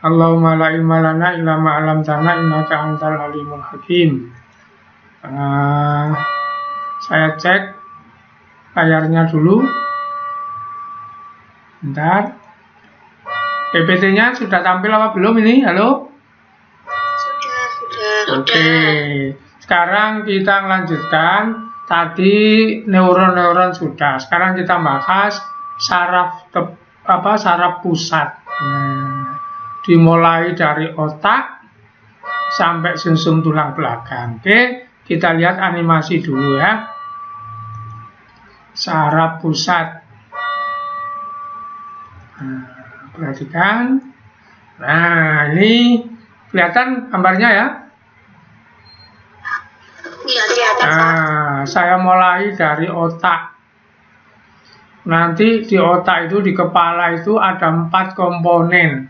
Allahumma la ilma lana illa ma 'allamtana innaka antal alimul hakim. Saya cek layarnya dulu. Bentar. PPT-nya sudah tampil apa belum ini? Halo? Sudah. Oke. Sekarang kita lanjutkan. Tadi neuron-neuron sudah. Sekarang kita bahas saraf pusat. Dimulai dari otak sampai sumsum tulang belakang. Oke, kita lihat animasi dulu ya. Saraf pusat. Perhatikan. Nah, ini kelihatan gambarnya ya. Nah, saya mulai dari otak. Nanti di otak itu, di kepala itu ada 4 komponen.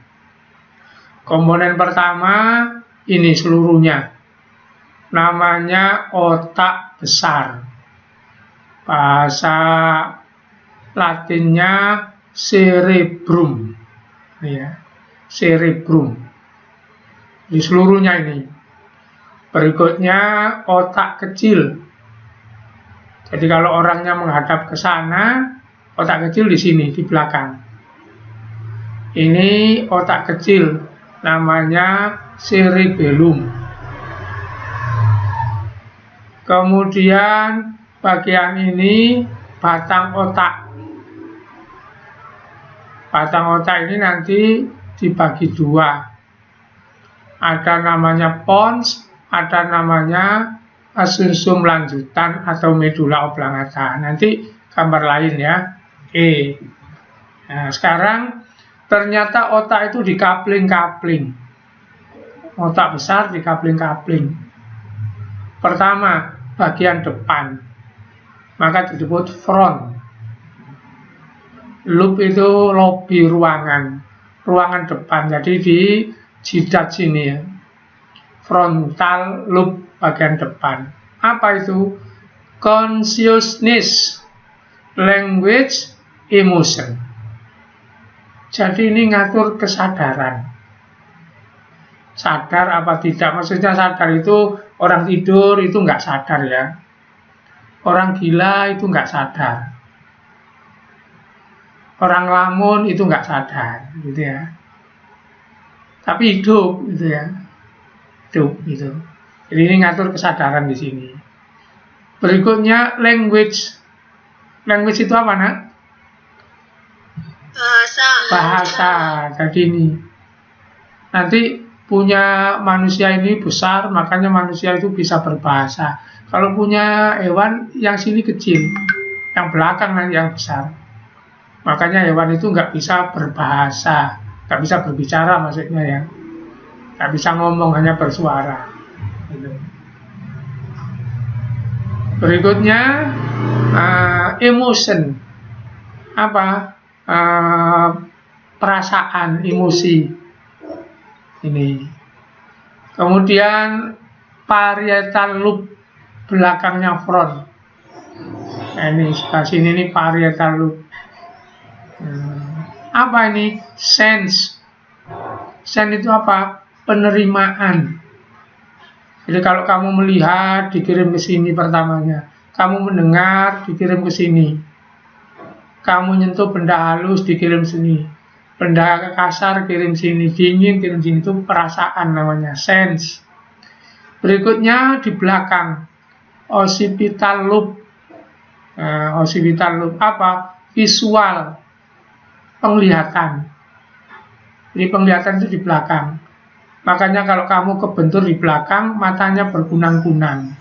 Komponen pertama ini seluruhnya. Namanya otak besar. Bahasa Latinnya cerebrum. Ya, cerebrum. Di seluruhnya ini. Berikutnya otak kecil. Jadi kalau orangnya menghadap ke sana, otak kecil di sini, di belakang. Ini otak kecil, namanya cerebellum. Kemudian bagian ini batang otak. Batang otak ini nanti dibagi 2. Ada namanya pons, ada namanya sumsum lanjutan atau medula oblongata. Nanti gambar lain ya. Oke. Nah, sekarang ternyata otak itu dikapling-kapling. Otak besar dikapling-kapling. Pertama, bagian depan. Maka disebut front. Loop itu lobi ruangan. Ruangan depan. Jadi di jidat sini ya. Frontal lobe bagian depan. Apa itu? Consciousness, language, emotion. Jadi ini ngatur kesadaran. Sadar apa tidak? Maksudnya sadar itu orang tidur itu nggak sadar ya. Orang gila itu nggak sadar. Orang lamun itu nggak sadar, gitu ya. Tapi hidup, gitu ya. Gitu. Jadi ini ngatur kesadaran di sini. Berikutnya language. Language itu apa, Nak? Bahasa. Jadi ini. Nanti punya manusia ini besar, makanya manusia itu bisa berbahasa. Kalau punya hewan yang sini kecil, yang belakang nanti yang besar. Makanya hewan itu nggak bisa berbahasa, nggak bisa berbicara maksudnya ya. Nggak bisa ngomong, hanya bersuara. Berikutnya emotion. Apa? Perasaan, emosi. Ini. Kemudian parietal lobe, belakangnya front. Nah, ini sebelah sini ini parietal lobe. Apa ini? Sense. Sense itu apa? Penerimaan. Jadi kalau kamu melihat dikirim ke sini pertamanya, kamu mendengar dikirim ke sini, kamu nyentuh benda halus dikirim sini, benda kasar kirim sini, dingin kirim sini, itu perasaan namanya, sense. Berikutnya di belakang occipital lobe. Occipital lobe apa? Visual, penglihatan. Jadi penglihatan itu di belakang. Makanya kalau kamu kebentur di belakang, matanya berkunang-kunang.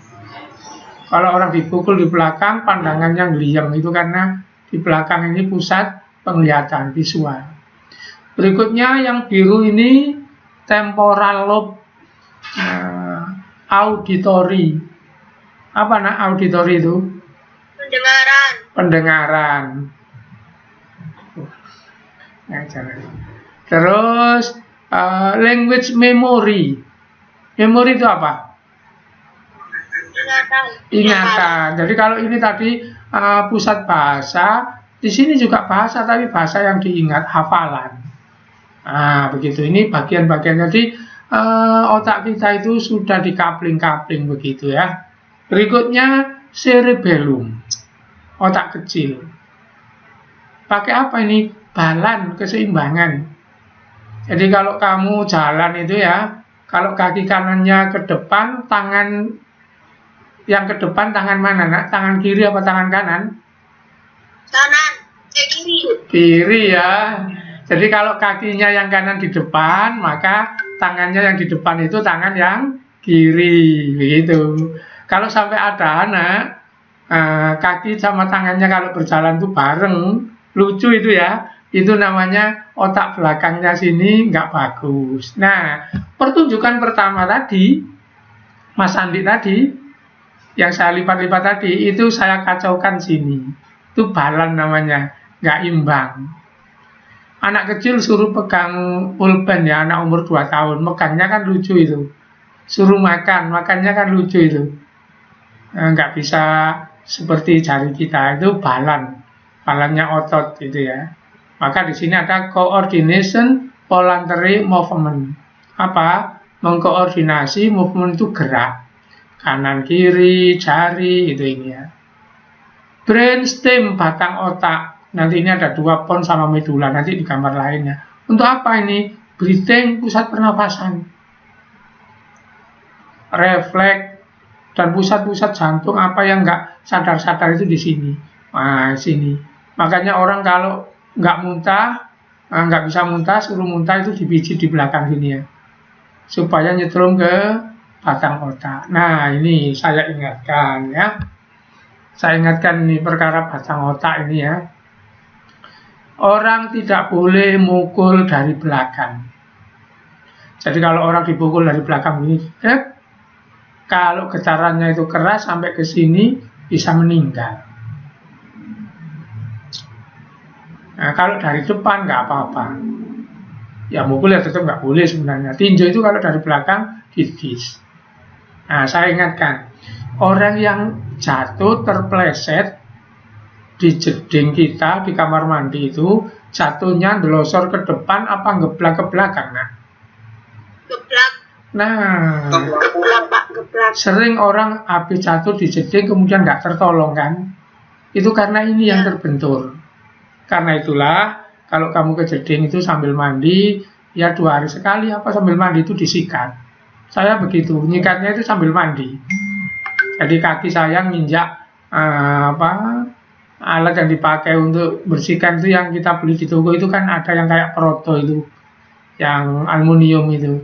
Kalau orang dipukul di belakang, pandangannya ngeliang. Itu karena di belakang ini pusat penglihatan, visual. Berikutnya yang biru ini temporal lobe, auditory. Apa nak auditory itu? Pendengaran. Terus language memory. Memory itu apa? Ingatan. Jadi kalau ini tadi pusat bahasa, di sini juga bahasa, tapi bahasa yang diingat, hafalan. Nah, begitu. Ini bagian-bagian. Jadi otak kita itu sudah dikapling-kapling begitu ya. Berikutnya cerebellum, otak kecil. Pakai apa ini? Balan, keseimbangan. Jadi kalau kamu jalan itu ya, kalau kaki kanannya ke depan, tangan yang ke depan tangan mana, nak? Tangan kiri apa tangan kanan? Kanan, kiri. Kiri ya. Jadi kalau kakinya yang kanan di depan, maka tangannya yang di depan itu tangan yang kiri, begitu. Kalau sampai ada anak, kaki sama tangannya kalau berjalan itu bareng, lucu itu ya. Itu namanya otak belakangnya sini nggak bagus. Nah, pertunjukan pertama tadi, Mas Andi tadi, yang saya lipat-lipat tadi, itu saya kacaukan sini. Itu balan namanya, nggak imbang. Anak kecil suruh pegang pulpen ya, anak umur 2 tahun, megangnya kan lucu itu. Suruh makan, makannya kan lucu itu. Nggak bisa seperti jari kita, itu balan. Balannya otot gitu ya. Maka di sini ada coordination voluntary movement. Apa? Mengkoordinasi movement itu gerak. Kanan kiri, jari itu ini ya. Brainstem, batang otak. Nanti ini ada 2 pons sama medula, nanti di gambar lainnya. Untuk apa ini? Breathing, pusat pernapasan. Refleks dan pusat-pusat jantung apa yang nggak sadar-sadar itu di sini. Nah, sini. Makanya orang kalau nggak muntah, nggak bisa muntah, suruh muntah itu dipijit di belakang sini ya. Supaya nyetrum ke batang otak. Nah, ini saya ingatkan ya. Saya ingatkan ini perkara batang otak ini ya. Orang tidak boleh mukul dari belakang. Jadi kalau orang dipukul dari belakang ini, kalau getarannya itu keras sampai ke sini bisa meninggal. Nah, kalau dari depan nggak apa-apa. Ya mukul ya tetap nggak boleh sebenarnya. Tinju itu kalau dari belakang didis. Nah, saya ingatkan, orang yang jatuh terpleset di jeding kita di kamar mandi itu jatuhnya delosor ke depan apa ngeblak ke belakang, nah? Geblak. Nah, Geblak, Pak, geblak. sering orang habis jatuh di jeding kemudian nggak tertolong kan? Itu karena ini yang terbentur. Karena itulah kalau kamu ke jeding itu sambil mandi ya 2 hari sekali apa sambil mandi itu disikat. Saya begitu, nyikatnya itu sambil mandi. Jadi kaki saya nginjak alat yang dipakai untuk bersihkan itu yang kita beli di toko itu kan ada yang kayak proto itu, yang aluminium itu.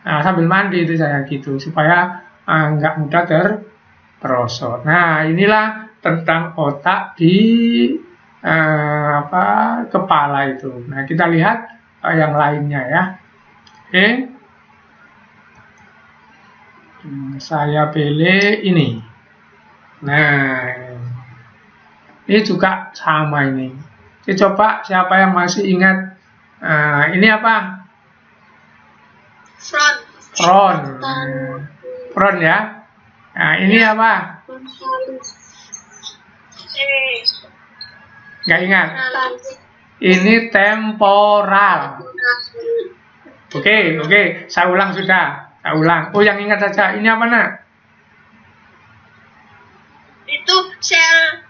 Nah, sambil mandi itu saya gitu supaya nggak mudah terperosot. Nah, inilah tentang otak di kepala itu. Nah, kita lihat yang lainnya ya. Oke. Saya pilih ini. Nah, ini juga sama ini. Jadi coba siapa yang masih ingat ini apa? Front. Front. Front ya. Nah, ini apa? Nggak ingat. Ini temporal. Oke, saya ulang sudah. Saya ulang. Oh, yang ingat saja. Ini apa, nak? Itu sel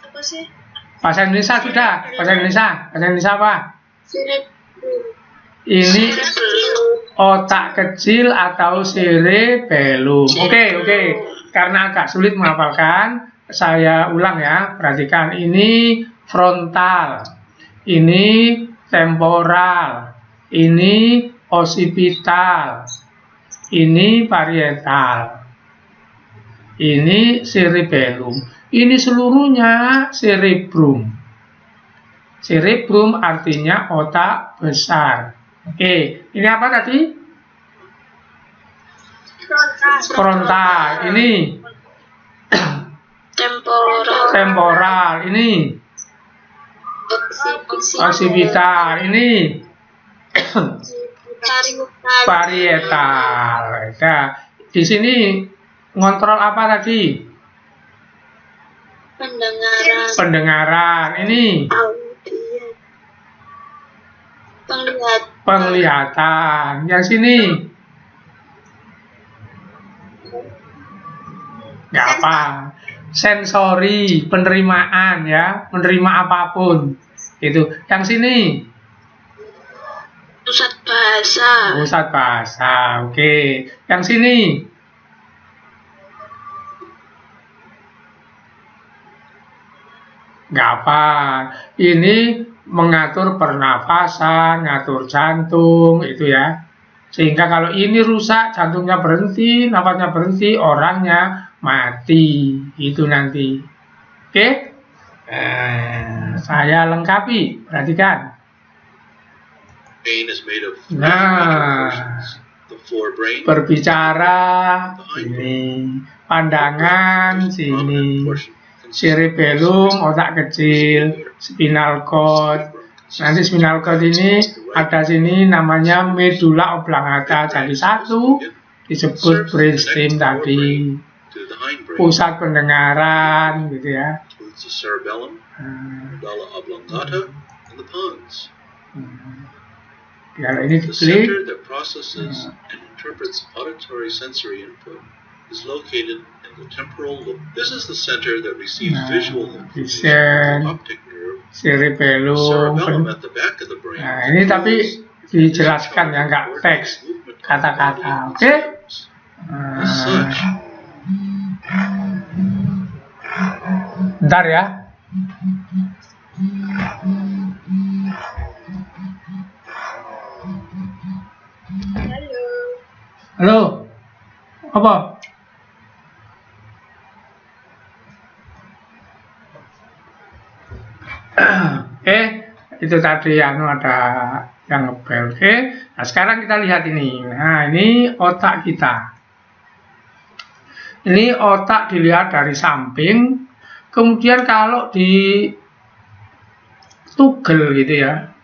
apa sih? Bahasa Indonesia sudah. Bahasa Indonesia apa? Ini otak kecil atau cerebellum. Oke. Karena agak sulit menghafalkan, saya ulang ya. Perhatikan, ini frontal, ini temporal, ini occipital, ini parietal, ini cerebellum, ini seluruhnya cerebrum. Cerebrum artinya otak besar. Oke, ini apa tadi? Frontal. Ini temporal. Ini occipital. Ini parietal. Nah, di sini ngontrol apa tadi? Pendengaran. Pendengaran. Ini penglihatan. Yang sini nggak apa, sensori, penerimaan ya, menerima apapun itu. Yang sini pusat bahasa. pusat bahasa. Oke. Yang sini nggak apa, ini mengatur pernafasan, ngatur jantung itu ya. Sehingga kalau ini rusak, jantungnya berhenti, nafasnya berhenti, orangnya mati. Itu nanti. Oke? Saya lengkapi. Perhatikan. Nah, berbicara ini, pandangan sini, cerebellum otak kecil, spinal cord. Nanti spinal cord ini ada sini namanya medula oblongata. Jadi satu disebut brainstem tadi, pusat pendengaran gitu ya. Kalau ini diklik, is located in the temporal lobe. This is the center that receives visual vision, optic nerve. cerebellum. At the back of the brain. Nah, ini tapi dijelaskan ya, nggak teks, kata-kata. Oke? Bentar ya. Halo. Apa? Itu tadi ada yang ngebel. Nah sekarang kita lihat ini. Nah ini otak kita. Ini otak dilihat dari samping. Kemudian kalau di tugel gitu ya,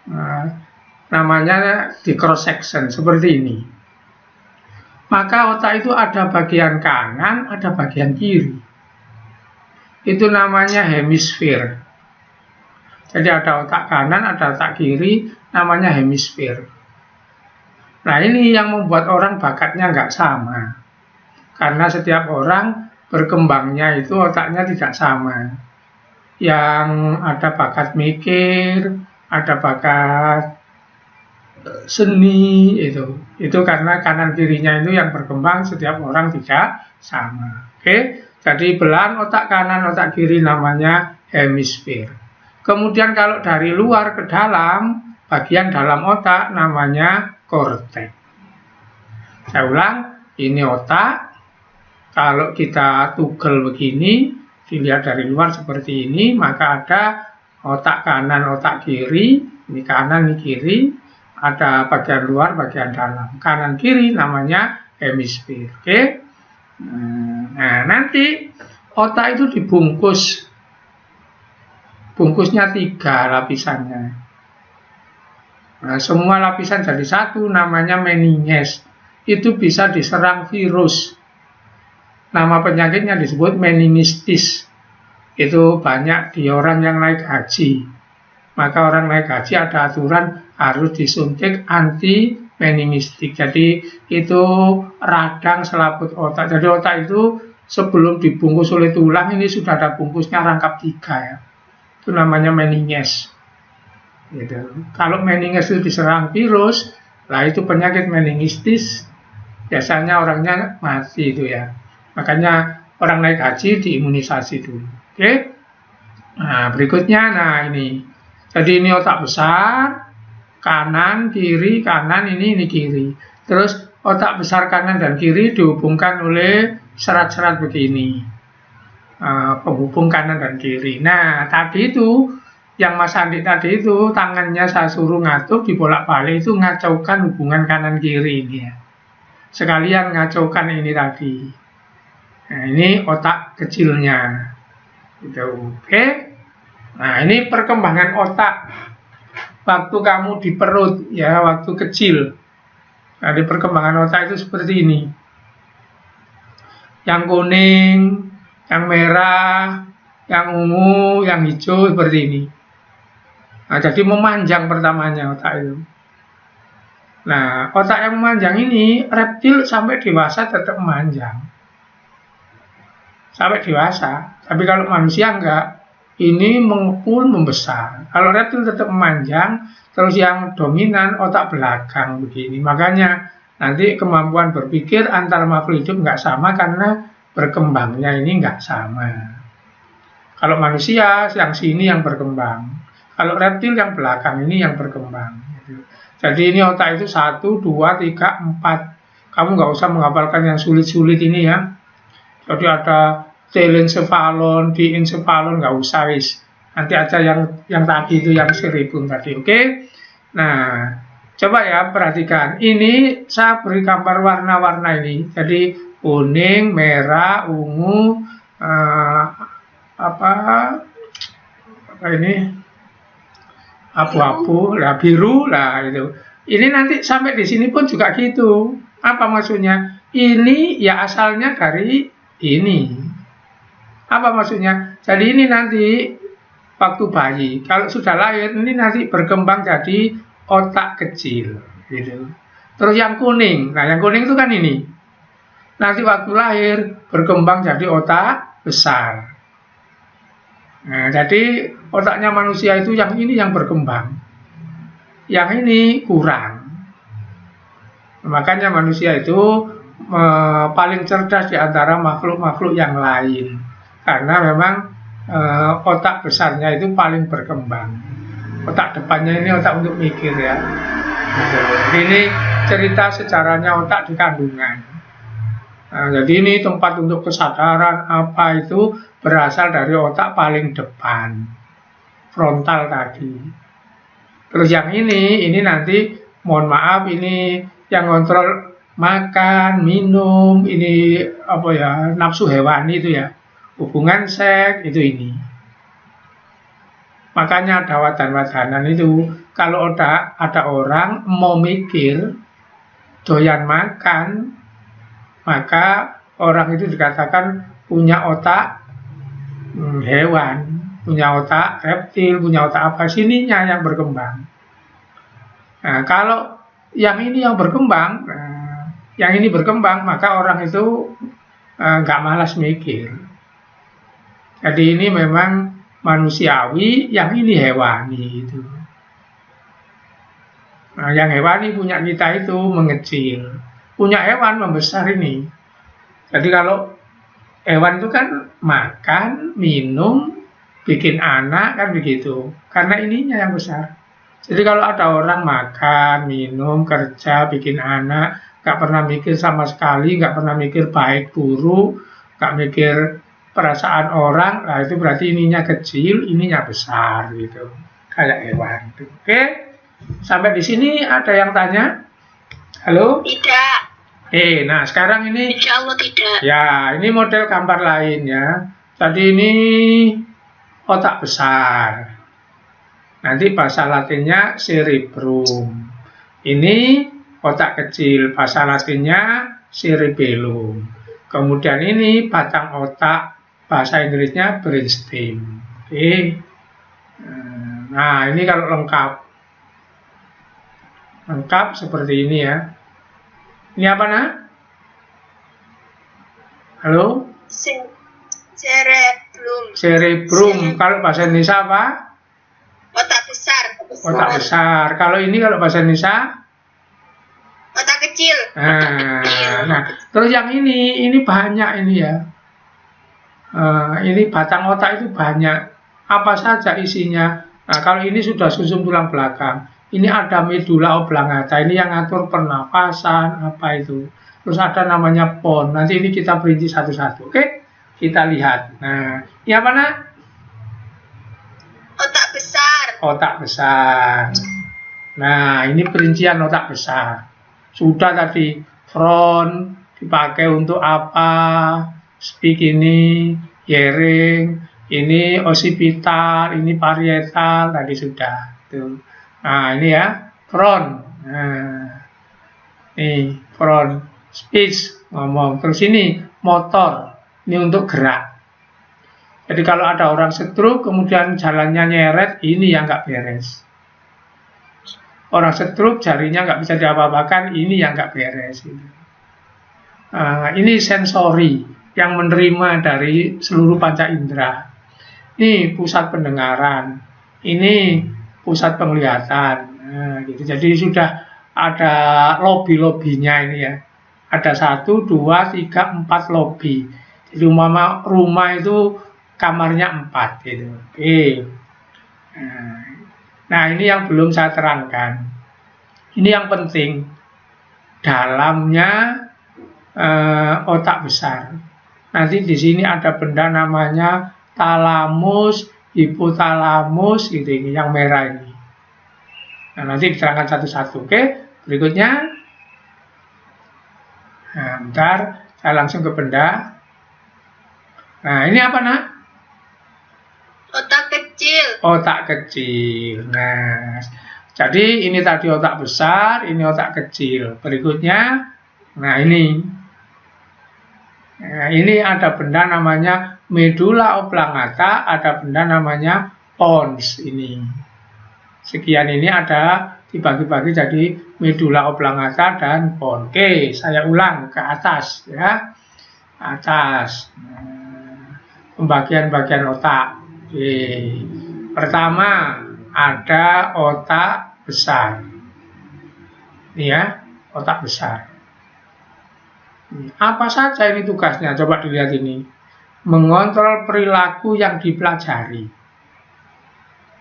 namanya di cross section seperti ini. Maka otak itu ada bagian kanan, ada bagian kiri. Itu namanya hemisfer. Jadi ada otak kanan, ada otak kiri, namanya hemisfer. Nah ini yang membuat orang bakatnya nggak sama. Karena setiap orang berkembangnya itu otaknya tidak sama. Yang ada bakat mikir, ada bakat seni itu karena kanan kirinya itu yang berkembang setiap orang tidak sama. Oke, jadi belahan otak kanan otak kiri namanya hemisfer. Kemudian kalau dari luar ke dalam, bagian dalam otak namanya korteks. Saya ulang, ini otak. Kalau kita tugel begini, dilihat dari luar seperti ini, maka ada otak kanan otak kiri, ini kanan ini kiri. Ada bagian luar, bagian dalam. Kanan kiri namanya hemisfer. Oke. Nah, nanti otak itu dibungkus. Bungkusnya 3 lapisannya. Nah, semua lapisan jadi satu namanya meninges. Itu bisa diserang virus. Nama penyakitnya disebut meningitis. Itu banyak di orang yang naik haji. Maka orang naik haji ada aturan harus disuntik anti meningistik. Jadi itu radang selaput otak. Jadi otak itu sebelum dibungkus oleh tulang ini sudah ada bungkusnya rangkap 3 ya. Itu namanya meninges. Gitu. Kalau meninges itu diserang virus, lah itu penyakit meningitis. Biasanya orangnya mati itu ya. Makanya orang naik haji diimunisasi dulu. Oke. Nah berikutnya, nah ini. Jadi ini otak besar. Kanan, kiri, kanan, ini kiri. Terus otak besar kanan dan kiri dihubungkan oleh serat-serat begini. Penghubung kanan dan kiri. Nah, tadi itu, yang Mas Andi tadi itu, tangannya saya suruh ngatuk, dibolak-balik itu ngacaukan hubungan kanan kiri ini ya. Sekalian ngacaukan ini tadi. Nah, ini otak kecilnya. Gitu. Oke. Nah, ini perkembangan otak. Waktu kamu di perut ya, waktu kecil. Nah, di perkembangan otak itu seperti ini. Yang kuning, yang merah, yang ungu, yang hijau seperti ini. Nah, jadi memanjang pertamanya otak itu. Nah, otak yang memanjang ini, reptil sampai dewasa tetap memanjang. Sampai dewasa. Tapi kalau manusia enggak, ini mengepul, membesar. Kalau reptil tetap memanjang, terus yang dominan otak belakang begini. Makanya nanti kemampuan berpikir antara makhluk hidup enggak sama karena berkembangnya ini enggak sama. Kalau manusia, yang sini yang berkembang. Kalau reptil yang belakang ini yang berkembang. Jadi ini otak itu 1, 2, 3, 4. Kamu nggak usah menghafalkan yang sulit-sulit ini ya. Jadi ada telencephalon, diencephalon, nggak usah wis. Nanti aja yang tadi itu yang cerebrum tadi, oke? Nah, coba ya perhatikan. Ini saya beri gambar warna-warna ini. Jadi kuning, merah, ungu, apa ini? Abu-abu, lah biru, lah itu. Ini nanti sampai di sini pun juga gitu. Apa maksudnya? Ini ya asalnya dari ini. Apa maksudnya? Jadi ini nanti waktu bayi, kalau sudah lahir ini nanti berkembang jadi otak kecil, gitu. Terus yang kuning, nah yang kuning itu kan ini. Nanti waktu lahir berkembang jadi otak besar. Nah, jadi otaknya manusia itu yang ini yang berkembang, yang ini kurang. Makanya manusia itu paling cerdas di antara makhluk-makhluk yang lain, karena memang otak besarnya itu paling berkembang. Otak depannya ini otak untuk mikir ya. Ini cerita sejarahnya otak di kandungan. Nah, jadi ini tempat untuk kesadaran apa itu berasal dari otak paling depan, frontal tadi. Terus yang ini nanti, mohon maaf, ini yang kontrol makan, minum, ini apa ya, nafsu hewani itu ya, hubungan seks itu ini. Makanya ada wadan-wadanan itu, kalau ada orang mau mikir, doyan makan, maka orang itu dikatakan punya otak hewan, punya otak reptil, punya otak apa, sininya yang berkembang. Nah, kalau yang ini yang berkembang, yang ini berkembang, maka orang itu nggak malas mikir. Jadi ini memang manusiawi, yang ini hewani itu. Nah, yang hewani punya kita itu mengecil. Punya hewan membesar ini. Jadi kalau hewan itu kan makan, minum, bikin anak kan begitu. Karena ininya yang besar. Jadi kalau ada orang makan, minum, kerja, bikin anak, nggak pernah mikir sama sekali, nggak pernah mikir baik buruk, nggak mikir perasaan orang, nah itu berarti ininya kecil, ininya besar gitu. Kayak hewan. Oke? Sampai di sini ada yang tanya? Halo? Tidak. Nah sekarang ini, Insya Allah tidak. ya ini model gambar lain ya. Tadi ini otak besar. Nanti bahasa latinnya cerebrum. Ini otak kecil, bahasa latinnya cerebellum. Kemudian ini batang otak, bahasa Inggrisnya brainstem. Oke. Nah ini kalau lengkap seperti ini ya. Ini apa nak? Halo? Cerebrum. Cerebrum. Kalau bahasa Indonesia apa? Otak besar. Otak besar. Kalau ini kalau bahasa Indonesia? Otak kecil. Nah, terus yang ini banyak ini ya. Ini batang otak itu banyak. Apa saja isinya? Nah, kalau ini sudah susun tulang belakang. Ini ada medula oblongata, ini yang ngatur pernapasan, apa itu. Terus ada namanya pons, nanti ini kita perinci satu-satu, oke? Kita lihat. Nah, ini apa nak? Otak besar. Otak besar. Nah, ini perincian otak besar. Sudah tadi, front, dipakai untuk apa, speak ini, hearing, ini occipital, ini parietal, tadi sudah. Tuh. Nah ini ya, front. Nah, ini front, speech, ngomong. Terus ini motor, ini untuk gerak. Jadi kalau ada orang stroke kemudian jalannya nyeret, ini yang nggak beres. Orang stroke jarinya nggak bisa diapa-apakan, ini yang nggak beres. Gitu. Ini sensori yang menerima dari seluruh panca indera. Ini pusat pendengaran, ini pusat penglihatan. Gitu. Jadi sudah ada lobby-lobbynya ini ya. Ada 1, 2, 3, 4 lobby. Jadi rumah itu kamarnya 4 gitu. Oke. Nah, ini yang belum saya terangkan. Ini yang penting. Dalamnya otak besar. Nanti di sini ada benda namanya talamus, hipotalamus, gitu ini yang merah ini. Nah, nanti diterangkan satu-satu. Oke, berikutnya. Nah, bentar, saya langsung ke benda. Nah, ini apa, Nak? Otak kecil. Otak kecil. Nah, jadi ini tadi otak besar, ini otak kecil. Berikutnya, nah ini. Nah, ini ada benda namanya medula oblongata, ada benda namanya pons ini. Sekian ini ada dibagi-bagi jadi medula oblongata dan pons. Oke, saya ulang ke atas ya. Atas. Pembagian-bagian otak. Oke. Pertama ada otak besar. Ini ya, otak besar. Apa saja ini tugasnya? Coba dilihat ini. Mengontrol perilaku yang dipelajari.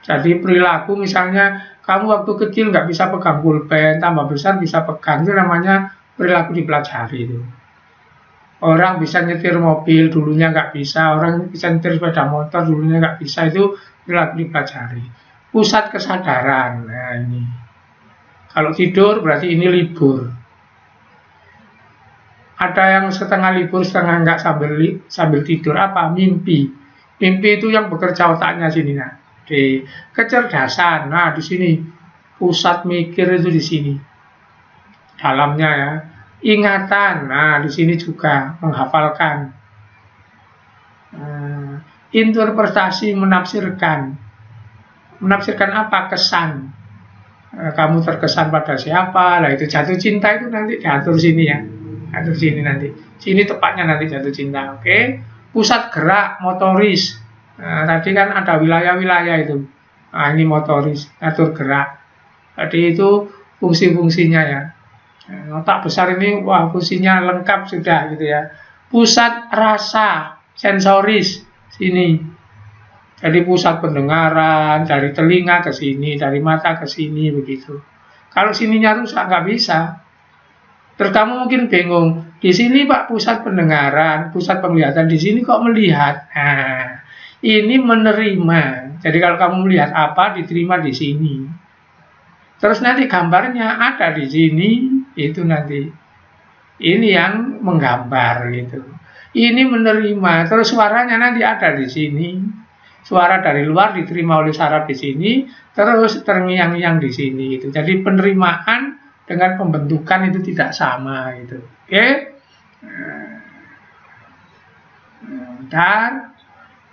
Jadi perilaku misalnya kamu waktu kecil nggak bisa pegang pulpen, tambah besar bisa pegang, itu namanya perilaku dipelajari itu. Orang bisa nyetir mobil, dulunya nggak bisa. Orang bisa nyetir sepeda motor, dulunya nggak bisa. Itu perilaku dipelajari. Pusat kesadaran. Nah ini. Kalau tidur berarti ini libur. Ada yang setengah libur, setengah nggak sambil tidur. Apa? Mimpi. Mimpi itu yang bekerja otaknya sini. Nah. Di kecerdasan. Nah di sini. Pusat mikir itu di sini. Dalamnya ya. Ingatan, nah di sini juga menghafalkan. Interpretasi, menafsirkan. Menafsirkan apa? Kesan. Kamu terkesan pada siapa? Lah itu jatuh cinta itu nanti diatur sini ya. Atur sini nanti. Sini tepatnya nanti jatuh cinta. Oke. Pusat gerak, motoris. Tadi kan ada wilayah-wilayah itu. Nah, ini motoris, atur gerak. Tadi itu fungsi-fungsinya ya. Otak besar ini, wah fungsinya lengkap sudah gitu ya. Pusat rasa, sensoris, sini. Jadi pusat pendengaran, dari telinga ke sini, dari mata ke sini, begitu. Kalau sininya rusak, nggak bisa. Terus kamu mungkin bingung, di sini Pak pusat pendengaran, pusat penglihatan, di sini kok melihat? Nah, ini menerima. Jadi kalau kamu melihat apa, diterima di sini. Terus nanti gambarnya ada di sini. Itu nanti ini yang menggambar gitu. Ini menerima, terus suaranya nanti ada di sini. Suara dari luar diterima oleh saraf di sini, terus terngiang-ngiang di sini gitu. Jadi penerimaan dengan pembentukan itu tidak sama gitu. Oke. Bentar.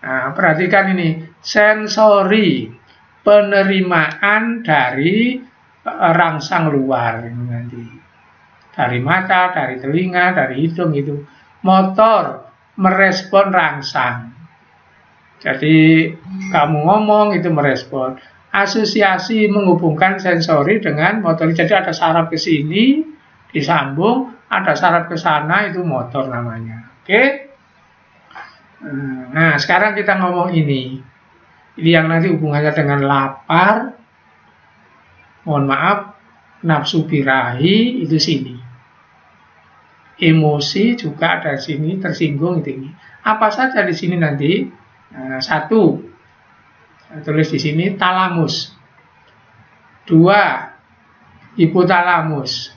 Nah, perhatikan ini sensori penerimaan dari rangsang luar ini nanti. Dari mata, dari telinga, dari hidung itu. Motor merespon rangsang. Jadi kamu ngomong itu merespon. Asosiasi menghubungkan sensori dengan motor. Jadi ada saraf ke sini disambung, ada saraf ke sana itu motor namanya. Oke? Nah, sekarang kita ngomong ini. Ini yang nanti hubungannya dengan lapar. Mohon maaf, nafsu birahi itu sini. Emosi juga ada sini, tersinggung itu ini. Apa saja di sini nanti? Nah, 1, tulis di sini talamus. 2, hipotalamus.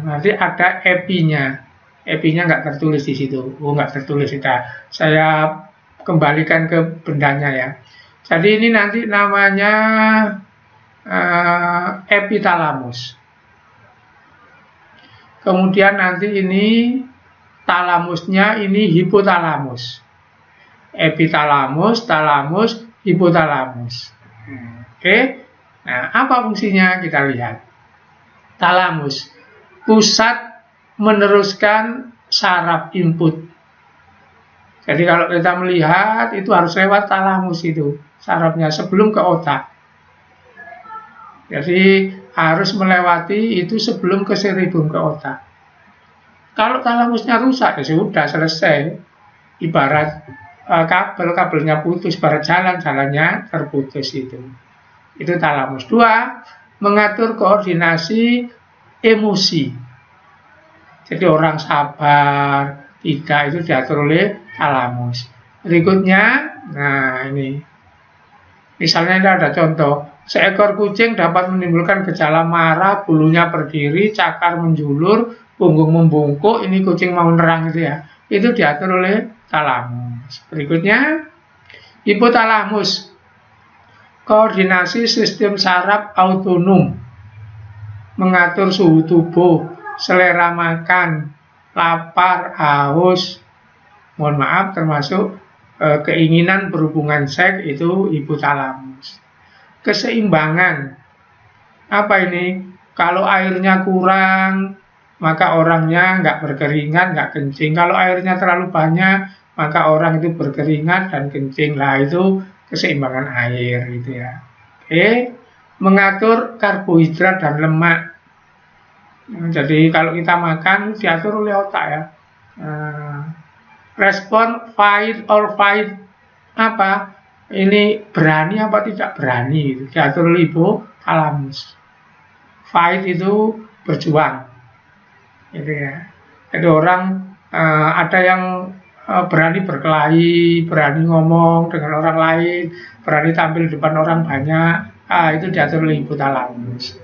Nanti ada epinya. Epinya nggak tertulis di situ. Oh, nggak tertulis kita. Saya kembalikan ke bendanya ya. Jadi ini nanti namanya epitalamus. Kemudian nanti ini talamusnya ini hipotalamus. Epitalamus, talamus, hipotalamus. Oke. Nah, apa fungsinya kita lihat. Talamus, pusat meneruskan saraf input. Jadi kalau kita melihat itu harus lewat talamus itu sarafnya sebelum ke otak. Jadi harus melewati itu sebelum ke cerebrum ke otak. Kalau talamusnya rusak ya sudah selesai. Ibarat kabelnya putus, ibarat jalannya terputus itu. Itu talamus. 2, mengatur koordinasi emosi. Jadi orang sabar, tidak, itu diatur oleh talamus. Berikutnya, nah ini. Misalnya ini ada contoh, seekor kucing dapat menimbulkan gejala marah, bulunya berdiri, cakar menjulur, punggung membungkuk, ini kucing mau nerang gitu ya. Itu diatur oleh talamus. Berikutnya, hipotalamus. Koordinasi sistem saraf autonom, mengatur suhu tubuh, selera makan, lapar, haus, mohon maaf termasuk keinginan berhubungan seks, itu hipotalamus. Keseimbangan, apa ini? Kalau airnya kurang, maka orangnya nggak berkeringat, nggak kencing. Kalau airnya terlalu banyak, maka orang itu berkeringat dan kencing. Lah itu keseimbangan air gitu ya. Oke, mengatur karbohidrat dan lemak. Jadi kalau kita makan diatur oleh otak ya. Respon fight or flight, apa? Ini berani apa tidak berani gitu. Diatur oleh hipotalamus. Fight itu berjuang. Gitu ya. Jadi orang ada yang berani berkelahi, berani ngomong dengan orang lain, berani tampil di depan orang banyak, itu diatur oleh hipotalamus.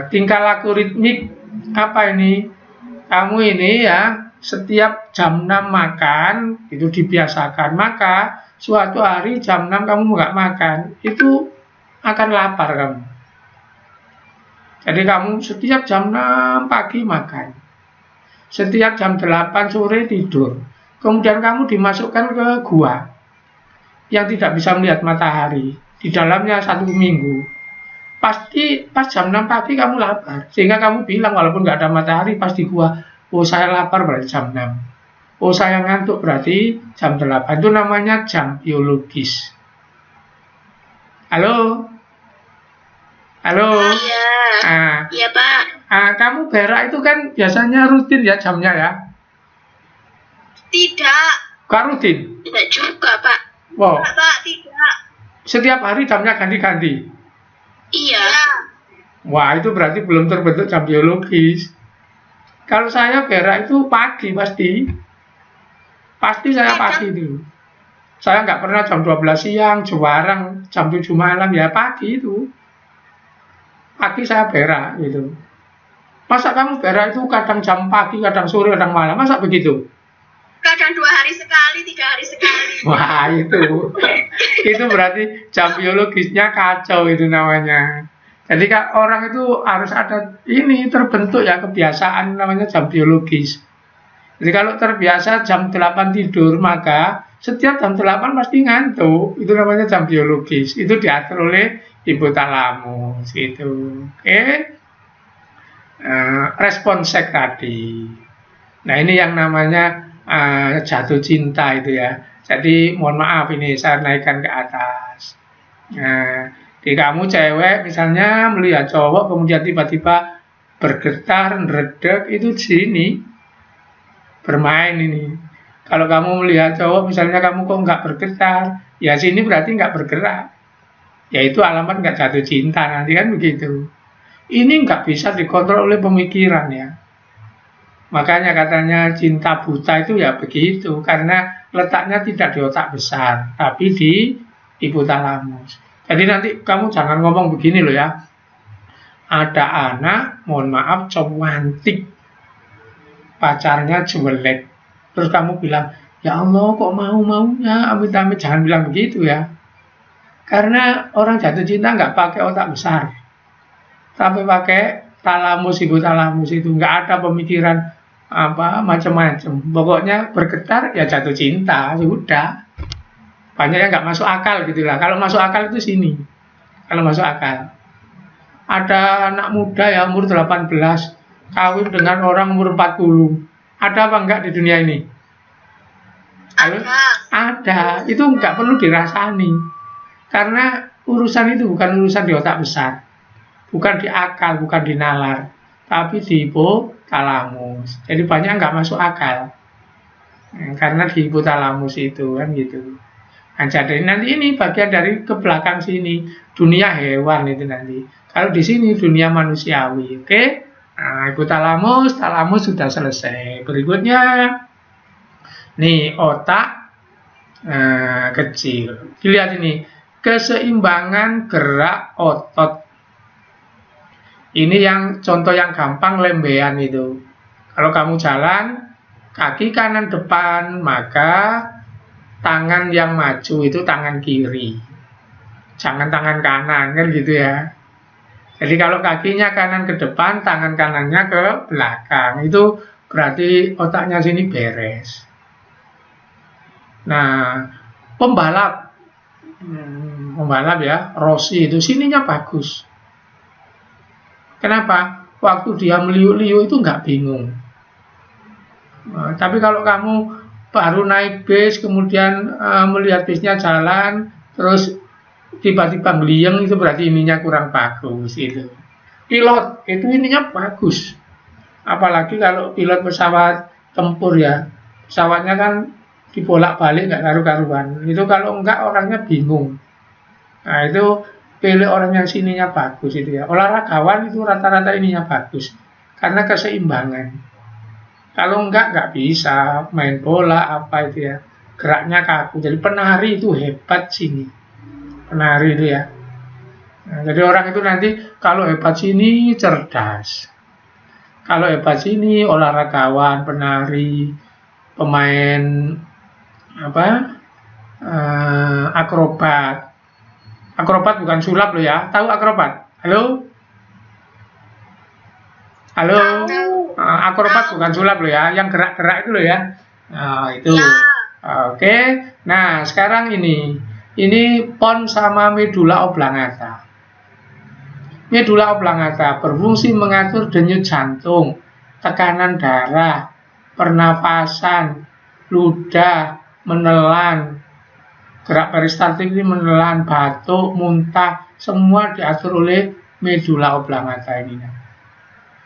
Tingkah laku ritmik, apa ini? Kamu ini ya setiap jam 6 makan, itu dibiasakan, maka suatu hari jam 6 kamu nggak makan, itu akan lapar kamu. Jadi kamu setiap jam 6 pagi makan, setiap jam 8 sore tidur. Kemudian kamu dimasukkan ke gua yang tidak bisa melihat matahari, di dalamnya 1 minggu. Pasti pas jam 6 pagi kamu lapar, sehingga kamu bilang walaupun nggak ada matahari pas di gua, oh saya lapar berarti jam 6. Oh saya ngantuk berarti jam 8. Itu namanya jam biologis. Halo? Halo? Iya. Iya Pak. Kamu berak itu kan biasanya rutin ya jamnya ya? Tidak. Gak rutin? Tidak juga Pak. Wow. Tidak Pak, tidak. Setiap hari jamnya ganti-ganti? Iya. Wah itu berarti belum terbentuk jam biologis. Kalau saya berak itu pagi pasti. Pasti saya pagi itu. Saya nggak pernah jam 12 siang, jarang jam 7 malam, ya pagi itu. Pagi saya berak gitu. Masa kamu berak itu kadang jam pagi, kadang sore, kadang malam, masa begitu? Kadang 2 hari sekali, 3 hari sekali. Wah itu berarti jam biologisnya kacau itu namanya. Jadi orang itu harus ada ini terbentuk ya kebiasaan namanya jam biologis. Jadi kalau terbiasa jam 8 tidur, maka setiap jam 8 pasti ngantuk. Itu namanya jam biologis. Itu diatur oleh hipotalamus itu. Oke. Respon seks tadi. Nah ini yang namanya jatuh cinta itu ya. Jadi mohon maaf ini saya naikkan ke atas. Nah, di kamu cewek misalnya melihat cowok kemudian tiba-tiba bergetar, meredek, itu sini bermain ini. Kalau kamu melihat cowok misalnya kamu kok nggak bergetar, ya sini berarti nggak bergerak. Ya itu alamat nggak jatuh cinta nanti kan begitu. Ini nggak bisa dikontrol oleh pemikiran ya. Makanya katanya cinta buta itu ya begitu, karena letaknya tidak di otak besar, tapi di hipotalamus. Jadi nanti kamu jangan ngomong begini loh ya. Ada anak, mohon maaf, cantik, pacarnya jelek. Terus kamu bilang, ya Allah kok mau-maunya, amit-amit, jangan bilang begitu ya. Karena orang jatuh cinta nggak pakai otak besar, tapi pakai talamus, hipotalamus itu. Nggak ada pemikiran apa macam-macam. Pokoknya bergetar ya jatuh cinta, sudah. Banyak yang nggak masuk akal gitulah. Kalau masuk akal itu sini. kalau masuk akal. Ada anak muda ya umur 18 kawin dengan orang umur 40. Ada apa enggak di dunia ini? Halo? Ada. Itu enggak perlu dirasani. Karena urusan itu bukan urusan di otak besar. Bukan di akal, bukan di nalar. Tapi di hipotalamus. Jadi banyak enggak masuk akal. Karena di hipotalamus itu kan gitu. Nah, jadi nanti ini bagian dari ke belakang sini. Dunia hewan itu nanti. Kalau di sini dunia manusiawi. Oke? Nah, hipotalamus, talamus sudah selesai. Berikutnya nih otak kecil. Dilihat ini, keseimbangan gerak otot. Ini yang contoh yang gampang, lembean itu. Kalau kamu jalan, kaki kanan depan, maka tangan yang maju itu tangan kiri. Jangan tangan kanan, kan gitu ya. Jadi kalau kakinya kanan ke depan, tangan kanannya ke belakang. Itu berarti otaknya sini beres. Nah, pembalap ya, Rossi itu sininya bagus. Kenapa? Waktu dia meliuk-liuk itu nggak bingung. Nah, tapi kalau kamu baru naik bis, kemudian melihat bisnya jalan, terus tiba-tiba ngeliyeng, itu berarti ininya kurang bagus itu. Pilot itu ininya bagus. Apalagi kalau pilot pesawat tempur ya, pesawatnya kan dibolak-balik nggak karu-karuan. Itu kalau enggak orangnya bingung. Nah itu pilih orang yang sininya bagus itu ya. Olahragawan itu rata-rata ininya bagus karena keseimbangan. Kalau nggak bisa main bola apa itu ya, geraknya kaku. Jadi penari itu hebat sini. Penari itu ya. Nah, jadi orang itu nanti kalau hebat sini cerdas. Kalau hebat sini olahragawan, penari, pemain akrobat. Akrobat bukan sulap loh ya. Tahu akrobat? Halo? Halo? Akrobat bukan sulap loh ya. Yang gerak-gerak itu loh ya. Nah, itu. Oke. Nah, sekarang ini pons sama medula oblongata. Medula oblongata berfungsi mengatur denyut jantung, tekanan darah, pernapasan, ludah, menelan, gerak peristaltik ini menelan, batuk, muntah, semua diatur oleh medula oblongata ini.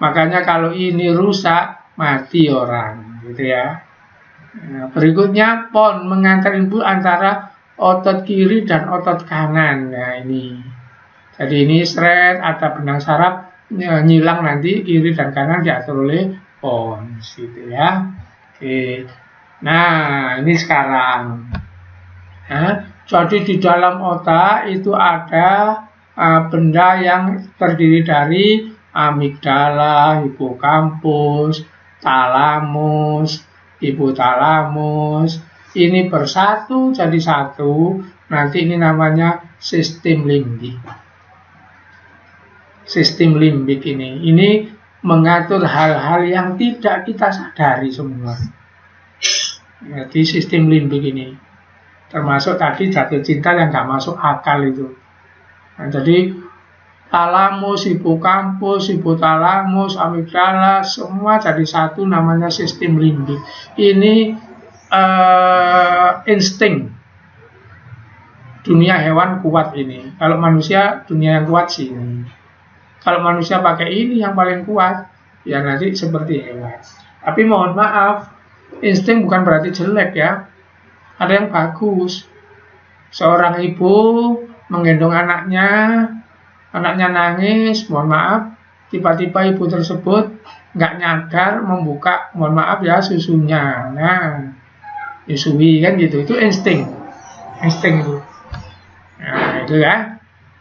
Makanya kalau ini rusak, mati orang, gitu ya. Nah, berikutnya pon mengantar input antara otot kiri dan otot kanan. Nah ini, jadi ini seret, ada benang saraf nyilang nanti kiri dan kanan diatur oleh pons, gitu ya. Oke. Nah ini sekarang. Jadi di dalam otak itu ada benda yang terdiri dari amigdala, hipokampus, talamus, hipotalamus. Ini bersatu jadi satu, nanti ini namanya sistem limbik. Sistem limbik ini mengatur hal-hal yang tidak kita sadari semua. Jadi sistem limbik ini termasuk tadi jatuh cinta yang nggak masuk akal itu. Nah, jadi talamus, hipokampus, hipotalamus, amigdala semua jadi satu namanya sistem limbik. Ini insting. Dunia hewan kuat ini. Kalau manusia dunia yang kuat sih ini. Kalau manusia pakai ini yang paling kuat, ya nanti seperti hewan. Tapi mohon maaf, insting bukan berarti jelek ya. Ada yang bagus. Seorang ibu menggendong anaknya nangis, mohon maaf, tiba-tiba ibu tersebut nggak nyadar membuka, mohon maaf ya, susunya. Nah, disui kan gitu, itu insting itu. Nah itu ya.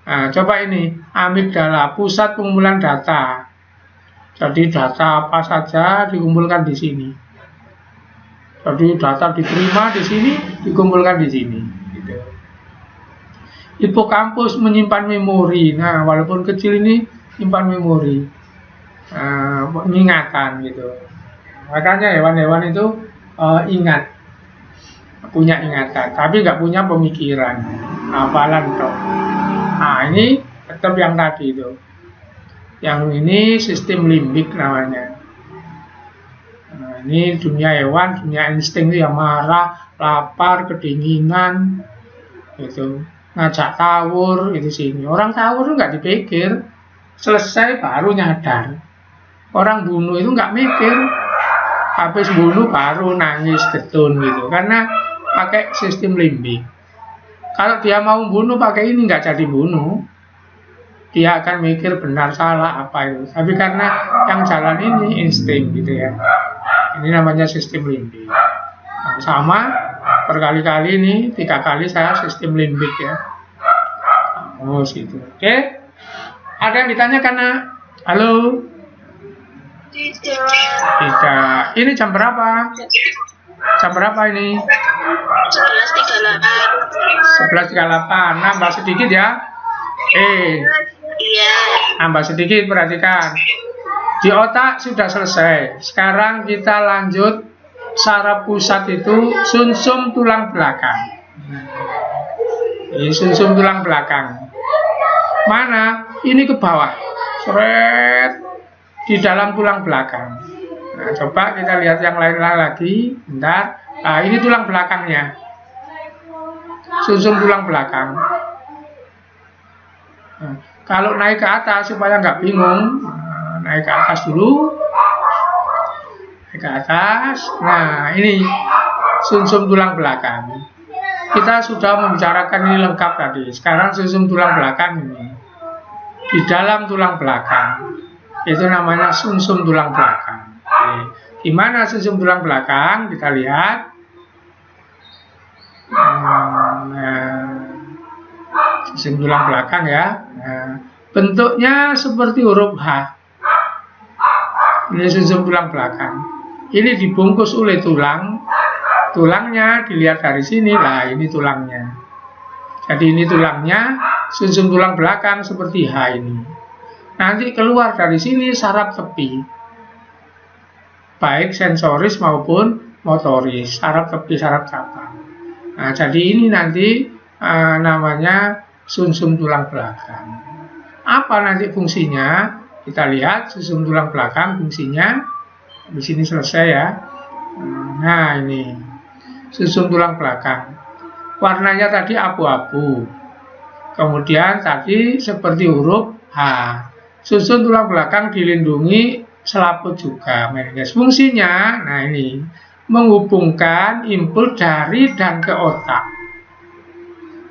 Nah, coba ini amigdala, pusat pengumpulan data. Jadi data apa saja dikumpulkan di sini. Jadi data diterima di sini, dikumpulkan di sini. Gitu. Hipokampus menyimpan memori. Nah walaupun kecil ini simpan memori, ingatan gitu. Makanya hewan-hewan itu ingat. Punya ingatan, tapi nggak punya pemikiran, hafalan toh. Nah, ini tetap yang tadi itu. Yang ini sistem limbik namanya. Nah, ini dunia hewan, dunia insting itu yang marah, lapar, kedinginan, itu ngajak tawur itu sini. Orang tawur itu nggak dipikir, selesai baru nyadar. Orang bunuh itu nggak mikir, habis bunuh baru nangis getun gitu, karena pakai sistem limbik. Kalau dia mau bunuh pakai ini nggak jadi bunuh, dia akan mikir benar salah apa itu. Tapi karena yang jalan ini insting gitu ya. Ini namanya sistem limbik. Nah, sama berkali-kali ini 3 kali saya sistem limbik ya. Oh situ. Oke. Ada yang ditanyakan nak? Halo. Tidak. Ini jam berapa? Jam berapa ini? 11.38. Nambah sedikit ya. Iya. Nambah sedikit, perhatikan. Di otak sudah selesai. Sekarang kita lanjut saraf pusat itu sumsum tulang belakang. Ini sumsum tulang belakang. Mana? Ini ke bawah. Seret di dalam tulang belakang. Nah, coba kita lihat yang lain lagi. Bentar. Nah, ini tulang belakangnya. Sumsum tulang belakang. Nah, kalau naik ke atas supaya nggak bingung, naik ke atas dulu, naik ke atas. Nah, ini sumsum tulang belakang. Kita sudah membicarakan ini lengkap tadi. Sekarang sumsum tulang belakang ini di dalam tulang belakang, itu namanya sumsum tulang belakang. Oke. Di mana sumsum tulang belakang? Kita lihat. Sumsum tulang belakang ya. Nah, bentuknya seperti huruf H. Ini sumsum tulang belakang. Ini dibungkus oleh tulang. Tulangnya dilihat dari sini. Nah, ini tulangnya. Jadi ini tulangnya, sumsum tulang belakang seperti H ini. Nanti keluar dari sini saraf tepi. Baik sensoris maupun motoris. Saraf tepi, saraf capang. Nah, jadi ini nanti namanya sumsum tulang belakang. Apa nanti fungsinya? Kita lihat sumsum tulang belakang fungsinya. Di sini selesai ya. Nah, ini sumsum tulang belakang. Warnanya tadi abu-abu. Kemudian tadi seperti huruf H. Sumsum tulang belakang dilindungi selaput juga. Fungsinya, nah ini menghubungkan impuls dari dan ke otak.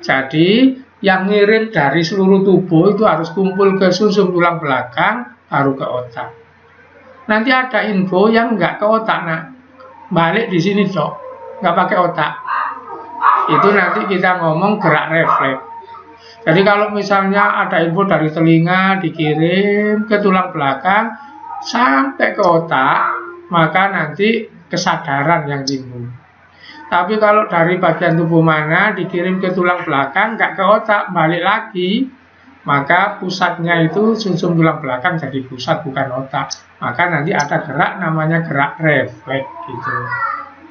Jadi yang ngirim dari seluruh tubuh itu harus kumpul ke sumsum tulang belakang baru ke otak. Nanti ada info yang nggak ke otak, nah balik di sini dok, nggak pakai otak. Itu nanti kita ngomong gerak refleks. Jadi kalau misalnya ada info dari telinga dikirim ke tulang belakang sampai ke otak, maka nanti kesadaran yang timbul. Tapi kalau dari bagian tubuh mana dikirim ke tulang belakang, nggak ke otak, balik lagi, maka pusatnya itu sumsum tulang belakang jadi pusat, bukan otak. Maka nanti ada gerak namanya gerak refleks gitu.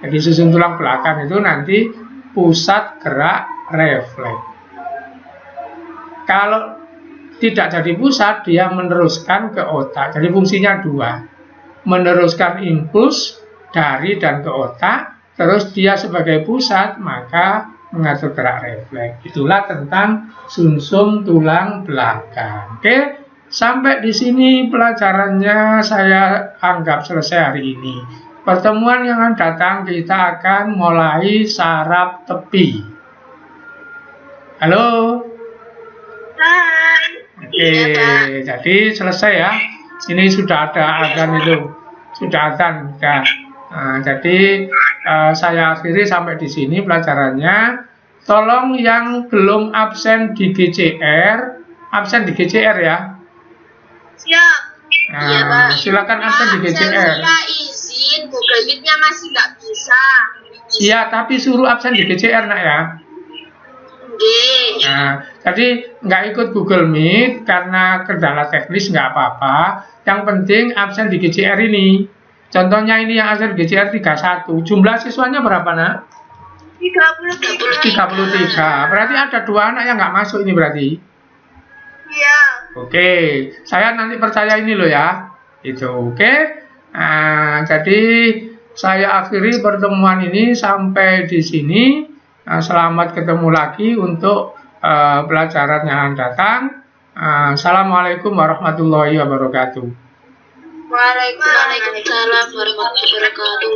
Jadi sumsum tulang belakang itu nanti pusat gerak refleks. Kalau tidak jadi pusat, dia meneruskan ke otak. Jadi fungsinya dua, meneruskan impuls dari dan ke otak. Terus dia sebagai pusat, maka mengatur gerak refleks. Itulah tentang sumsum tulang belakang. Oke, sampai di sini pelajarannya saya anggap selesai hari ini. Pertemuan yang akan datang kita akan mulai saraf tepi. Halo? Hai. Oke, jadi selesai ya. Ini sudah ada adzan itu. Sudah adzan, sudah. Nah, jadi saya akhiri sampai di sini pelajarannya. Tolong yang belum absen di GCR, absen di GCR ya. Siap. Nah, Iya, Pak. silakan absen di GCR. Saya izin, Google Meet-nya masih nggak bisa. Iya, tapi suruh absen di GCR nak ya. Oke. Nah, jadi nggak ikut Google Meet karena kendala teknis nggak apa-apa. Yang penting absen di GCR ini. Contohnya ini yang absen di GCR 31. Jumlah siswanya berapa nak? 33. 33. Berarti ada 2 anak yang nggak masuk ini berarti. Iya. Oke, saya nanti percaya ini loh ya. Itu oke. Nah, jadi saya akhiri pertemuan ini sampai di sini. Selamat ketemu lagi untuk pelajaran yang akan datang. Assalamualaikum warahmatullahi wabarakatuh. Waalaikumsalam warahmatullahi wabarakatuh.